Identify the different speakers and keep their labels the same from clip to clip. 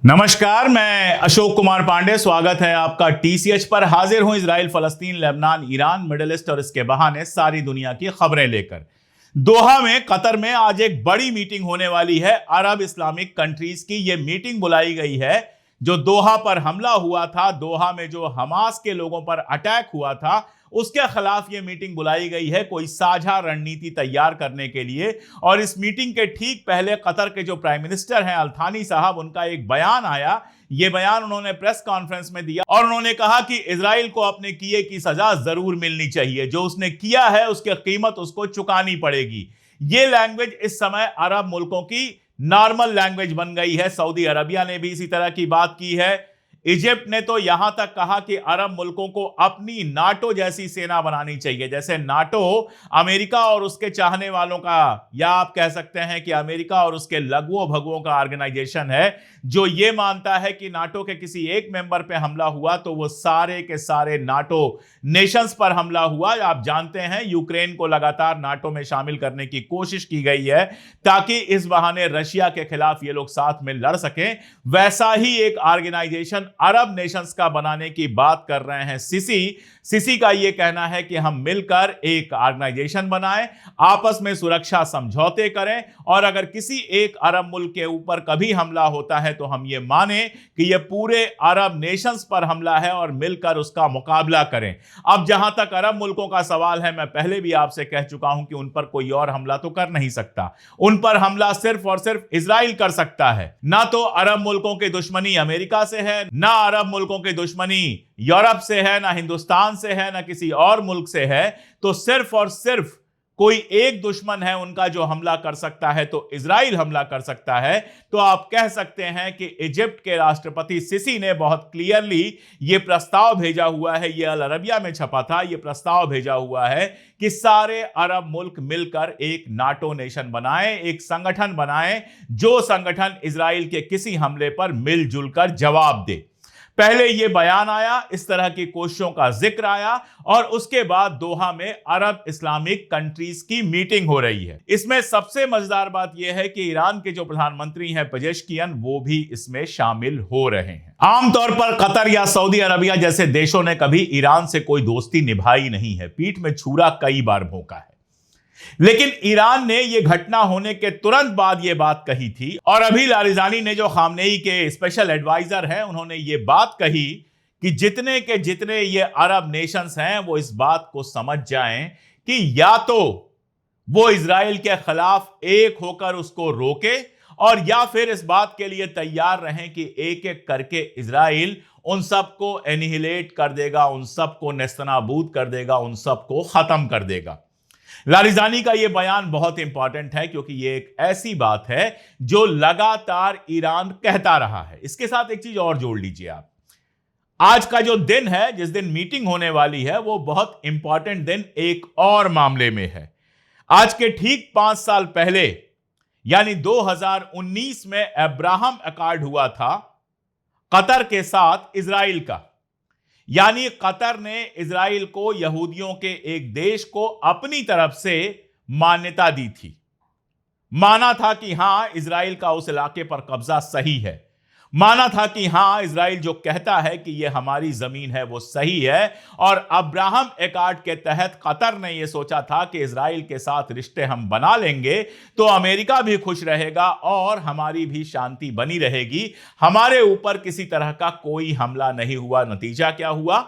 Speaker 1: नमस्कार, मैं अशोक कुमार पांडे। स्वागत है आपका टीसीएच पर। हाजिर हूं इजराइल, फलस्तीन, लेबनान, ईरान, मिडिल ईस्ट और इसके बहाने सारी दुनिया की खबरें लेकर। दोहा में, कतर में आज एक बड़ी मीटिंग होने वाली है अरब इस्लामिक कंट्रीज की। यह मीटिंग बुलाई गई है जो दोहा पर हमला हुआ था, दोहा में जो हमास के लोगों पर अटैक हुआ था, उसके खिलाफ यह मीटिंग बुलाई गई है कोई साझा रणनीति तैयार करने के लिए। और इस मीटिंग के ठीक पहले कतर के जो प्राइम मिनिस्टर हैं अल-थानी साहब, उनका एक बयान आया। यह बयान उन्होंने प्रेस कॉन्फ्रेंस में दिया और उन्होंने कहा कि इजराइल को अपने किए की सजा जरूर मिलनी चाहिए। जो उसने किया है उसकी कीमत उसको चुकानी पड़ेगी। यह लैंग्वेज इस समय अरब मुल्कों की नॉर्मल लैंग्वेज बन गई है। सऊदी अरबिया ने भी इसी तरह की बात की है। इजिप्ट ने तो यहां तक कहा कि अरब मुल्कों को अपनी नाटो जैसी सेना बनानी चाहिए। जैसे नाटो अमेरिका और उसके चाहने वालों का, या आप कह सकते हैं कि अमेरिका और उसके लघुओं भगुओं का ऑर्गेनाइजेशन है, जो ये मानता है कि नाटो के किसी एक मेंबर पे हमला हुआ तो वो सारे के सारे नाटो नेशंस पर हमला हुआ। आप जानते हैं यूक्रेन को लगातार नाटो में शामिल करने की कोशिश की गई है ताकि इस बहाने रशिया के खिलाफ ये लोग साथ में लड़ सकें। वैसा ही एक ऑर्गेनाइजेशन अरब नेशंस का बनाने की बात कर रहे हैं सिसी का यह कहना है कि हम मिलकर एक ऑर्गेनाइजेशन बनाएं, आपस में सुरक्षा समझौते करें, और अगर किसी एक अरब मुल्क के ऊपर कभी हमला होता है तो हम ये माने कि यह पूरे अरब नेशंस पर हमला है और मिलकर उसका मुकाबला करें। अब जहां तक अरब मुल्कों का सवाल है, मैं पहले भी आपसे कह चुका हूं कि उन पर कोई और हमला तो कर नहीं सकता। उन पर हमला सिर्फ और सिर्फ इजराइल कर सकता है। ना तो अरब मुल्कों की दुश्मनी अमेरिका से है, ना अरब मुल्कों की दुश्मनी यूरोप से है, ना हिंदुस्तान से है, ना किसी और मुल्क से है। तो सिर्फ और सिर्फ कोई एक दुश्मन है उनका जो हमला कर सकता है, तो इजराइल हमला कर सकता है। तो आप कह सकते हैं कि इजिप्ट के राष्ट्रपति सिसी ने बहुत क्लियरली यह प्रस्ताव भेजा हुआ है, यह अल अरबिया में छपा था, यह प्रस्ताव भेजा हुआ है कि सारे अरब मुल्क मिलकर एक नाटो नेशन बनाएं, एक संगठन बनाएं, जो संगठन इजराइल के किसी हमले पर मिलजुल कर जवाब दे। पहले यह बयान आया, इस तरह की कोशिशों का जिक्र आया, और उसके बाद दोहा में अरब इस्लामिक कंट्रीज की मीटिंग हो रही है। इसमें सबसे मजेदार बात यह है कि ईरान के जो प्रधानमंत्री हैं पेजेश्कियन, वो भी इसमें शामिल हो रहे हैं। आमतौर पर कतर या सऊदी अरबिया जैसे देशों ने कभी ईरान से कोई दोस्ती निभाई नहीं है, पीठ में छुरा कई बार भोंका है। लेकिन ईरान ने यह घटना होने के तुरंत बाद यह बात कही थी, और अभी लारिजानी ने, जो खामनेई के स्पेशल एडवाइजर हैं, उन्होंने यह बात कही कि जितने के जितने ये अरब नेशंस हैं वो इस बात को समझ जाएं कि या तो वो इजराइल के खिलाफ एक होकर उसको रोके, और या फिर इस बात के लिए तैयार रहें कि एक एक करके इजराइल उन सबको एनिहिलेट कर देगा, उन सबको नेस्तनाबूद कर देगा, उन सबको खत्म कर देगा। लारिजानी का यह बयान बहुत इंपॉर्टेंट है क्योंकि यह एक ऐसी बात है जो लगातार ईरान कहता रहा है। इसके साथ एक चीज और जोड़ लीजिए आप, आज का जो दिन है, जिस दिन मीटिंग होने वाली है, वो बहुत इंपॉर्टेंट दिन एक और मामले में है। आज के ठीक 5 साल पहले, यानी 2019 में अब्राहम अकॉर्ड हुआ था कतर के साथ इजराइल का। यानी कतर ने इजराइल को, यहूदियों के एक देश को, अपनी तरफ से मान्यता दी थी। माना था कि हां, इजराइल का उस इलाके पर कब्जा सही है। माना था कि हां, इजराइल जो कहता है कि यह हमारी जमीन है वो सही है। और अब्राहम एकॉर्ड के तहत कतर ने यह सोचा था कि इजराइल के साथ रिश्ते हम बना लेंगे तो अमेरिका भी खुश रहेगा और हमारी भी शांति बनी रहेगी, हमारे ऊपर किसी तरह का कोई हमला नहीं हुआ। नतीजा क्या हुआ?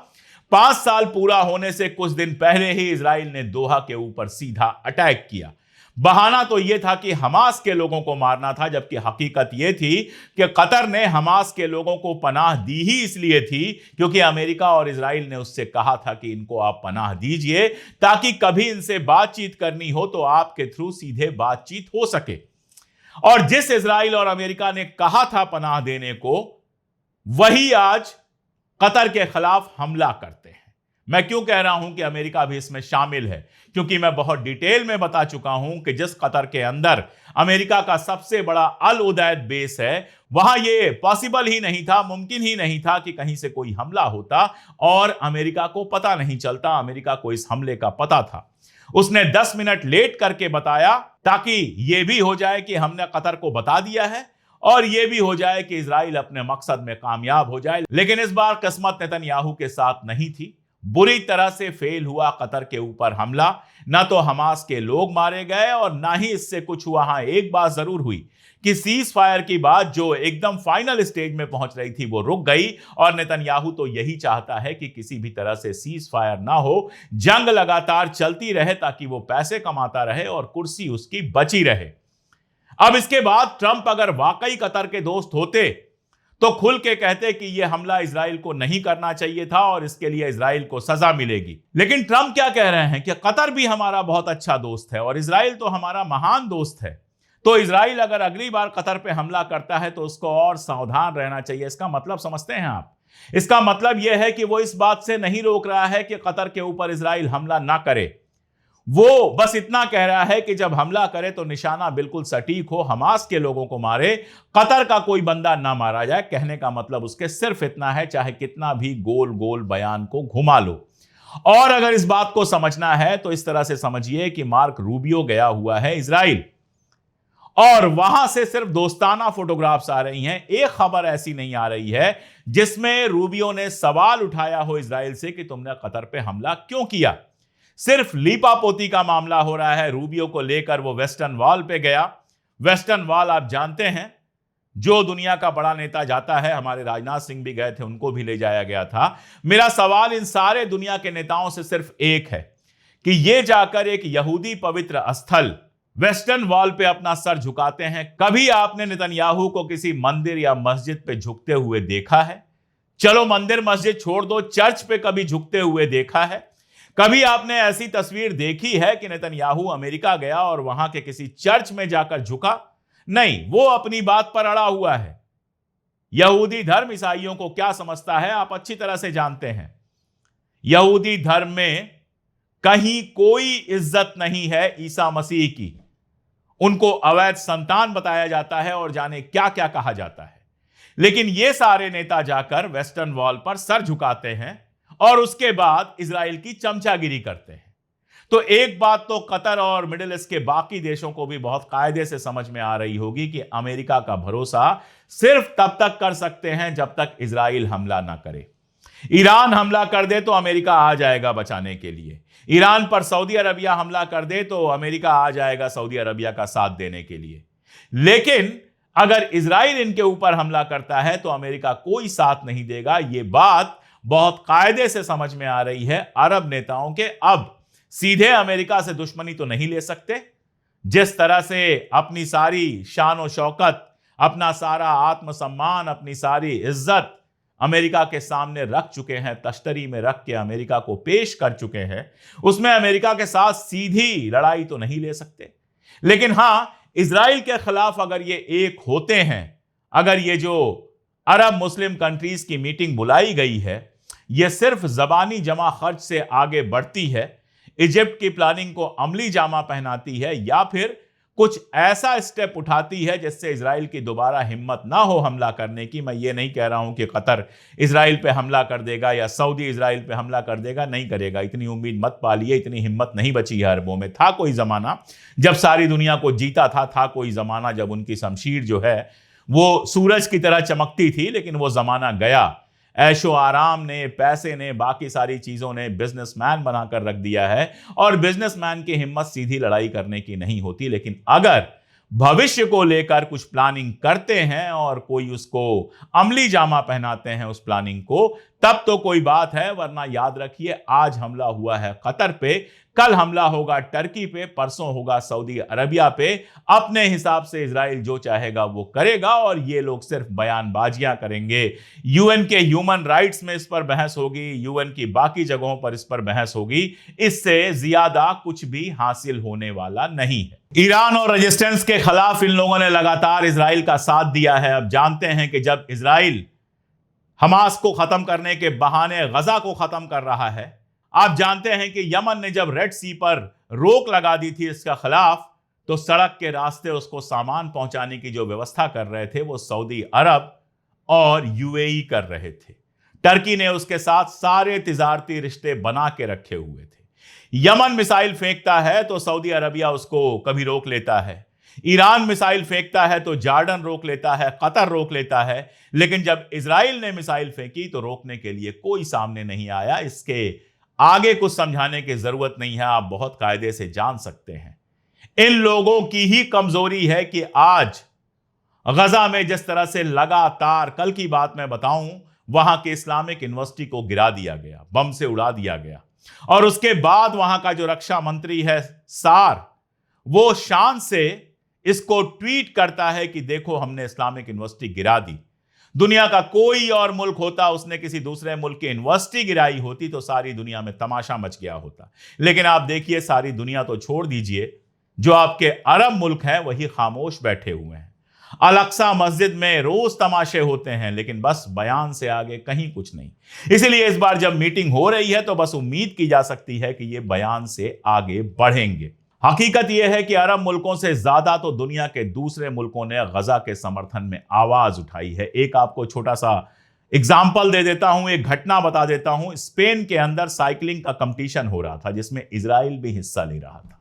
Speaker 1: 5 साल पूरा होने से कुछ दिन पहले ही इजराइल ने दोहा के ऊपर सीधा अटैक किया। बहाना तो यह था कि हमास के लोगों को मारना था, जबकि हकीकत यह थी कि कतर ने हमास के लोगों को पनाह दी ही इसलिए थी क्योंकि अमेरिका और इजराइल ने उससे कहा था कि इनको आप पनाह दीजिए ताकि कभी इनसे बातचीत करनी हो तो आपके थ्रू सीधे बातचीत हो सके। और जिस इजराइल और अमेरिका ने कहा था पनाह देने को, वही आज कतर के खिलाफ हमला करते हैं। मैं क्यों कह रहा हूं कि अमेरिका भी इसमें शामिल है? क्योंकि मैं बहुत डिटेल में बता चुका हूं कि जिस कतर के अंदर अमेरिका का सबसे बड़ा अल उदैद बेस है, वहां यह पॉसिबल ही नहीं था, मुमकिन ही नहीं था कि कहीं से कोई हमला होता और अमेरिका को पता नहीं चलता। अमेरिका को इस हमले का पता था। उसने 10 मिनट लेट करके बताया ताकि यह भी हो जाए कि हमने कतर को बता दिया है, और यह भी हो जाए कि इजराइल अपने मकसद में कामयाब हो जाए। लेकिन इस बार किस्मत नेतन्याहू के साथ नहीं थी। बुरी तरह से फेल हुआ कतर के ऊपर हमला। ना तो हमास के लोग मारे गए और ना ही इससे कुछ हुआ। हां, एक बात जरूर हुई कि सीज फायर की बात जो एकदम फाइनल स्टेज में पहुंच रही थी वो रुक गई। और नेतन्याहू तो यही चाहता है कि किसी भी तरह से सीज फायर ना हो, जंग लगातार चलती रहे ताकि वो पैसे कमाता रहे और कुर्सी उसकी बची रहे। अब इसके बाद ट्रंप अगर वाकई कतर के दोस्त होते तो खुल के कहते कि यह हमला इजराइल को नहीं करना चाहिए था और इसके लिए इजराइल को सजा मिलेगी। लेकिन ट्रंप क्या कह रहे हैं कि कतर भी हमारा बहुत अच्छा दोस्त है और इजराइल तो हमारा महान दोस्त है। तो इजराइल अगर अगली बार कतर पे हमला करता है तो उसको और सावधान रहना चाहिए। इसका मतलब समझते हैं आप? इसका मतलब यह है कि वो इस बात से नहीं रोक रहा है कि कतर के ऊपर इजराइल हमला ना करे। वो बस इतना कह रहा है कि जब हमला करे तो निशाना बिल्कुल सटीक हो, हमास के लोगों को मारे, कतर का कोई बंदा ना मारा जाए। कहने का मतलब उसके सिर्फ इतना है, चाहे कितना भी गोल गोल बयान को घुमा लो। और अगर इस बात को समझना है तो इस तरह से समझिए कि मार्क रूबियो गया हुआ है इजराइल और वहां से सिर्फ दोस्ताना फोटोग्राफ्स आ रही हैं। एक खबर ऐसी नहीं आ रही है जिसमें रूबियो ने सवाल उठाया हो इजराइल से कि तुमने कतर पे हमला क्यों किया। सिर्फ लीपापोती का मामला हो रहा है रूबियो को लेकर। वो वेस्टर्न वॉल पे गया। वेस्टर्न वॉल आप जानते हैं, जो दुनिया का बड़ा नेता जाता है, हमारे राजनाथ सिंह भी गए थे, उनको भी ले जाया गया था। मेरा सवाल इन सारे दुनिया के नेताओं से सिर्फ एक है कि ये जाकर एक यहूदी पवित्र स्थल वेस्टर्न वॉल पे अपना सर झुकाते हैं। कभी आपने नेतन्याहू को किसी मंदिर या मस्जिद पे झुकते हुए देखा है? चलो मंदिर मस्जिद छोड़ दो, चर्च पे कभी झुकते हुए देखा है? कभी आपने ऐसी तस्वीर देखी है कि नेतन्याहू अमेरिका गया और वहां के किसी चर्च में जाकर झुका? नहीं, वो अपनी बात पर अड़ा हुआ है। यहूदी धर्म ईसाइयों को क्या समझता है आप अच्छी तरह से जानते हैं। यहूदी धर्म में कहीं कोई इज्जत नहीं है ईसा मसीह की। उनको अवैध संतान बताया जाता है और जाने क्या क्या कहा जाता है। लेकिन ये सारे नेता जाकर वेस्टर्न वॉल पर सर झुकाते हैं और उसके बाद इजराइल की चमचागिरी करते हैं। तो एक बात तो कतर और मिडिल ईस्ट के बाकी देशों को भी बहुत कायदे से समझ में आ रही होगी कि अमेरिका का भरोसा सिर्फ तब तक कर सकते हैं जब तक इजराइल हमला ना करे। ईरान हमला कर दे तो अमेरिका आ जाएगा बचाने के लिए। ईरान पर सऊदी अरबिया हमला कर दे तो अमेरिका आ जाएगा सऊदी अरबिया का साथ देने के लिए। लेकिन अगर इजराइल इनके ऊपर हमला करता है तो अमेरिका कोई साथ नहीं देगा। यह बात बहुत कायदे से समझ में आ रही है अरब नेताओं के। अब सीधे अमेरिका से दुश्मनी तो नहीं ले सकते। जिस तरह से अपनी सारी शान और शौकत, अपना सारा आत्मसम्मान, अपनी सारी इज्जत अमेरिका के सामने रख चुके हैं, तश्तरी में रख के अमेरिका को पेश कर चुके हैं, उसमें अमेरिका के साथ सीधी लड़ाई तो नहीं ले सकते। लेकिन हां, इजराइल के खिलाफ अगर ये एक होते हैं, अगर ये जो अरब मुस्लिम कंट्रीज की मीटिंग बुलाई गई है यह सिर्फ जबानी जमा खर्च से आगे बढ़ती है, इजिप्ट की प्लानिंग को अमली जामा पहनाती है, या फिर कुछ ऐसा स्टेप उठाती है जिससे इजराइल की दोबारा हिम्मत ना हो हमला करने की। मैं ये नहीं कह रहा हूं कि कतर इजराइल पे हमला कर देगा या सऊदी इजराइल पे हमला कर देगा, नहीं करेगा। इतनी उम्मीद मत पालिए, इतनी हिम्मत नहीं बची है अरबों में। था कोई जमाना जब सारी दुनिया को जीता था कोई जमाना जब उनकी शमशीर जो है वो सूरज की तरह चमकती थी, लेकिन वो जमाना गया। ऐशो आराम ने, पैसे ने, बाकी सारी चीजों ने बिजनेसमैन बनाकर रख दिया है और बिजनेसमैन की हिम्मत सीधी लड़ाई करने की नहीं होती। लेकिन अगर भविष्य को लेकर कुछ प्लानिंग करते हैं और कोई उसको अमली जामा पहनाते हैं उस प्लानिंग को, तब तो कोई बात है। वरना याद रखिए, आज हमला हुआ है कतर पे, कल हमला होगा टर्की पे, परसों होगा सऊदी अरबिया पे। अपने हिसाब से इजराइल जो चाहेगा वो करेगा और ये लोग सिर्फ बयानबाजियां करेंगे। यूएन के ह्यूमन राइट्स में इस पर बहस होगी, यूएन की बाकी जगहों पर इस पर बहस होगी। इससे ज्यादा कुछ भी हासिल होने वाला नहीं है। ईरान और रेजिस्टेंस के खिलाफ इन लोगों ने लगातार इजराइल का साथ दिया है। अब जानते हैं कि जब इजराइल हमास को खत्म करने के बहाने गजा को खत्म कर रहा है, आप जानते हैं कि यमन ने जब रेड सी पर रोक लगा दी थी इसका खिलाफ, तो सड़क के रास्ते उसको सामान पहुंचाने की जो व्यवस्था कर रहे थे वो सऊदी अरब और यूएई कर रहे थे। टर्की ने उसके साथ सारे तिजारती रिश्ते बना के रखे हुए थे। यमन मिसाइल फेंकता है तो सऊदी अरबिया उसको कभी रोक लेता है। ईरान मिसाइल फेंकता है तो जॉर्डन रोक लेता है, कतर रोक लेता है, लेकिन जब इजराइल ने मिसाइल फेंकी तो रोकने के लिए कोई सामने नहीं आया। इसके आगे कुछ समझाने की जरूरत नहीं है, आप बहुत कायदे से जान सकते हैं। इन लोगों की ही कमजोरी है कि आज गजा में जिस तरह से लगातार, कल की बात मैं बताऊं, वहां के इस्लामिक यूनिवर्सिटी को गिरा दिया गया, बम से उड़ा दिया गया, और उसके बाद वहां का जो रक्षा मंत्री है सार, वो शान से इसको ट्वीट करता है कि देखो हमने इस्लामिक यूनिवर्सिटी गिरा दी। दुनिया का कोई और मुल्क होता, उसने किसी दूसरे मुल्क की यूनिवर्सिटी गिराई होती तो सारी दुनिया में तमाशा मच गया होता। लेकिन आप देखिए, सारी दुनिया तो छोड़ दीजिए, जो आपके अरब मुल्क हैं वही खामोश बैठे हुए हैं। अल-अक्सा मस्जिद में रोज तमाशे होते हैं, लेकिन बस बयान से आगे कहीं कुछ नहीं। इसलिए इस बार जब मीटिंग हो रही है तो बस उम्मीद की जा सकती है कि ये बयान से आगे बढ़ेंगे। हकीकत यह है कि अरब मुल्कों से ज्यादा तो दुनिया के दूसरे मुल्कों ने गजा के समर्थन में आवाज उठाई है। एक आपको छोटा सा एग्जाम्पल दे देता हूं, एक घटना बता देता हूं। स्पेन के अंदर साइकिलिंग का कंपटीशन हो रहा था जिसमें इजराइल भी हिस्सा ले रहा था।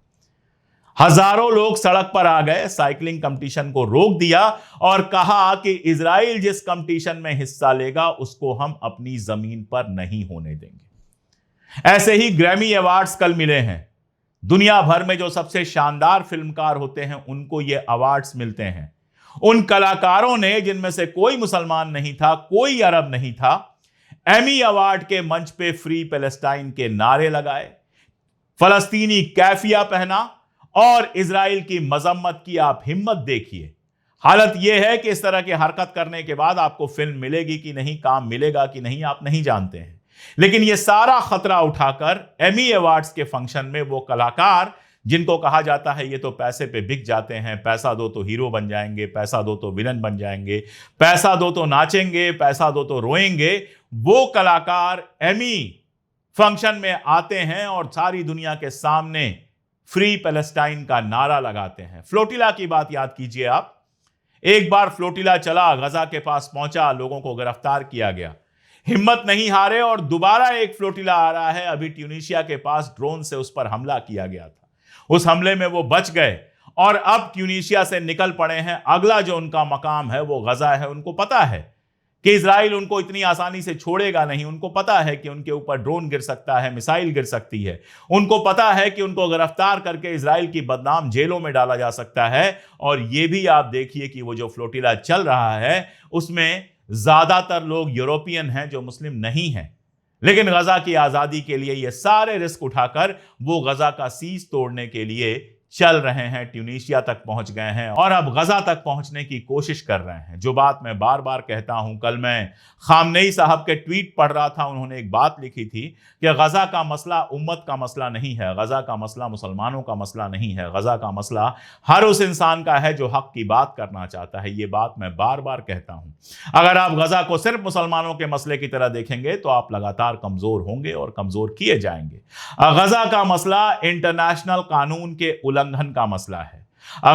Speaker 1: हजारों लोग सड़क पर आ गए, साइकिलिंग कंपटीशन को रोक दिया और कहा कि इजराइल जिस कंपटीशन में हिस्सा लेगा उसको हम अपनी जमीन पर नहीं होने देंगे। ऐसे ही ग्रैमी अवार्ड्स कल मिले हैं। दुनिया भर में जो सबसे शानदार फिल्मकार होते हैं उनको ये अवार्ड्स मिलते हैं। उन कलाकारों ने, जिनमें से कोई मुसलमान नहीं था, कोई अरब नहीं था, एमी अवार्ड के मंच पे फ्री पैलेस्टाइन के नारे लगाए, फलस्तीनी कैफिया पहना और इजराइल की मजम्मत की। आप हिम्मत देखिए। हालत यह है कि इस तरह की हरकत करने के बाद आपको फिल्म मिलेगी कि नहीं, काम मिलेगा कि नहीं, आप नहीं जानते हैं। लेकिन यह सारा खतरा उठाकर एमी अवार्ड्स के फंक्शन में वो कलाकार, जिनको कहा जाता है ये तो पैसे पे बिक जाते हैं, पैसा दो तो हीरो बन जाएंगे, पैसा दो तो विलन बन जाएंगे, पैसा दो तो नाचेंगे, पैसा दो तो रोएंगे, वो कलाकार एमी फंक्शन में आते हैं और सारी दुनिया के सामने फ्री पैलेस्टाइन का नारा लगाते हैं। फ्लोटिला की बात याद कीजिए आप। एक बार फ्लोटिला चला, गजा के पास पहुंचा, लोगों को गिरफ्तार किया गया। हिम्मत नहीं हारे और दोबारा एक फ्लोटिला आ रहा है। अभी ट्यूनीशिया के पास ड्रोन से उस पर हमला किया गया था, उस हमले में वो बच गए और अब ट्यूनीशिया से निकल पड़े हैं। अगला जो उनका मकाम है वो गजा है। उनको पता है कि इजराइल उनको इतनी आसानी से छोड़ेगा नहीं। उनको पता है कि उनके ऊपर ड्रोन गिर सकता है, मिसाइल गिर सकती है। उनको पता है कि उनको गिरफ्तार करके इजराइल की बदनाम जेलों में डाला जा सकता है। और ये भी आप देखिए कि वो जो फ्लोटिला चल रहा है उसमें ज्यादातर लोग यूरोपियन हैं जो मुस्लिम नहीं हैं। लेकिन गजा की आजादी के लिए ये सारे रिस्क उठाकर वो गजा का सीज तोड़ने के लिए चल रहे हैं, ट्यूनीशिया तक पहुंच गए हैं और अब गजा तक पहुंचने की कोशिश कर रहे हैं। जो बात मैं बार बार कहता हूं, कल मैं खामनेई साहब के ट्वीट पढ़ रहा था, उन्होंने एक बात लिखी थी कि गजा का मसला उम्मत का मसला नहीं है, गजा का मसला मुसलमानों का मसला नहीं है, गजा का मसला हर उस इंसान का है जो हक की बात करना चाहता है। ये बात मैं बार बार कहता हूं। अगर आप गजा को सिर्फ मुसलमानों के मसले की तरह देखेंगे तो आप लगातार कमजोर होंगे और कमजोर किए जाएंगे। गजा का मसला इंटरनेशनल कानून के उल्लंघन का मसला है।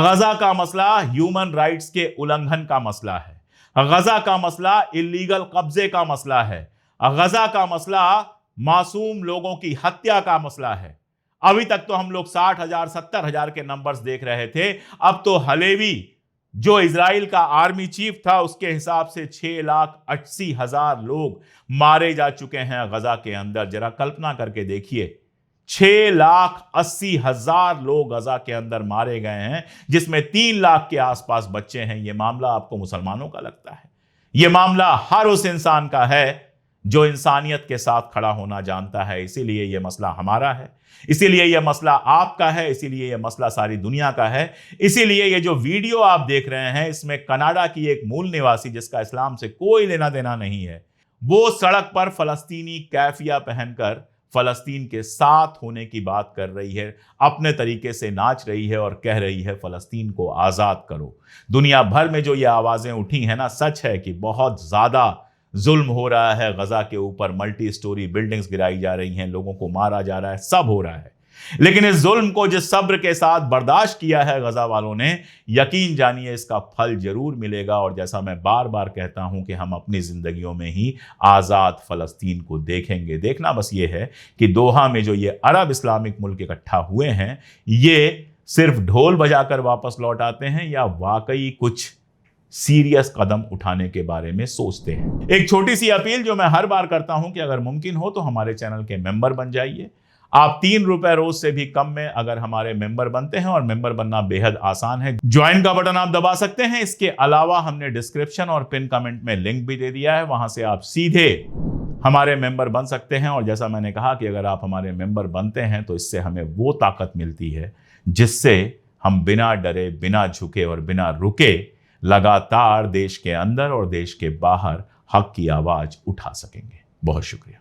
Speaker 1: गजा का मसला ह्यूमन राइट्स के उल्लंघन का मसला है। गजा का मसला इल्लीगल कब्जे का मसला है। गजा का मसला मासूम लोगों की हत्या का मसला है। अभी तक तो हम लोग 60,000 70,000 के नंबर्स देख रहे थे, अब तो हलेवी जो इजराइल का आर्मी चीफ था उसके हिसाब से 6,80,000 लोग मारे जा चुके हैं गजा के अंदर। जरा कल्पना करके देखिए, 6,80,000 लोग गजा के अंदर मारे गए हैं, जिसमें 3 लाख के आसपास बच्चे हैं। यह मामला आपको मुसलमानों का लगता है? यह मामला हर उस इंसान का है जो इंसानियत के साथ खड़ा होना जानता है। इसीलिए यह मसला हमारा है, इसीलिए यह मसला आपका है, इसीलिए यह मसला सारी दुनिया का है। इसीलिए ये जो वीडियो आप देख रहे हैं इसमें कनाडा की एक मूल निवासी, जिसका इस्लाम से कोई लेना देना नहीं है, वो सड़क पर फलस्तीनी कैफिया पहनकर फलस्तीन के साथ होने की बात कर रही है, अपने तरीके से नाच रही है और कह रही है फलस्तीन को आज़ाद करो। दुनिया भर में जो ये आवाज़ें उठी हैं ना, सच है कि बहुत ज़्यादा जुल्म हो रहा है गजा के ऊपर। मल्टी स्टोरी बिल्डिंग्स गिराई जा रही हैं, लोगों को मारा जा रहा है, सब हो रहा है। लेकिन इस जुल्म को जिस सब्र के साथ बर्दाश्त किया है गजा वालों ने, यकीन जानिए इसका फल जरूर मिलेगा। और जैसा मैं बार बार कहता हूं कि हम अपनी जिंदगियों में ही आज़ाद फलस्तीन को देखेंगे। देखना बस ये है कि दोहा में जो ये अरब इस्लामिक मुल्क इकट्ठा हुए हैं, ये सिर्फ ढोल बजाकर वापस लौट आते हैं या वाकई कुछ सीरियस कदम उठाने के बारे में सोचते हैं। एक छोटी सी अपील जो मैं हर बार करता हूं कि अगर मुमकिन हो तो हमारे चैनल के मेंबर बन जाइए। आप 3 रुपए रोज से भी कम में अगर हमारे मेंबर बनते हैं, और मेंबर बनना बेहद आसान है, ज्वाइन का बटन आप दबा सकते हैं। इसके अलावा हमने डिस्क्रिप्शन और पिन कमेंट में लिंक भी दे दिया है, वहां से आप सीधे हमारे मेंबर बन सकते हैं। और जैसा मैंने कहा कि अगर आप हमारे मेंबर बनते हैं तो इससे हमें वो ताकत मिलती है जिससे हम बिना डरे, बिना झुके और बिना रुके लगातार देश के अंदर और देश के बाहर हक की आवाज उठा सकेंगे। बहुत शुक्रिया।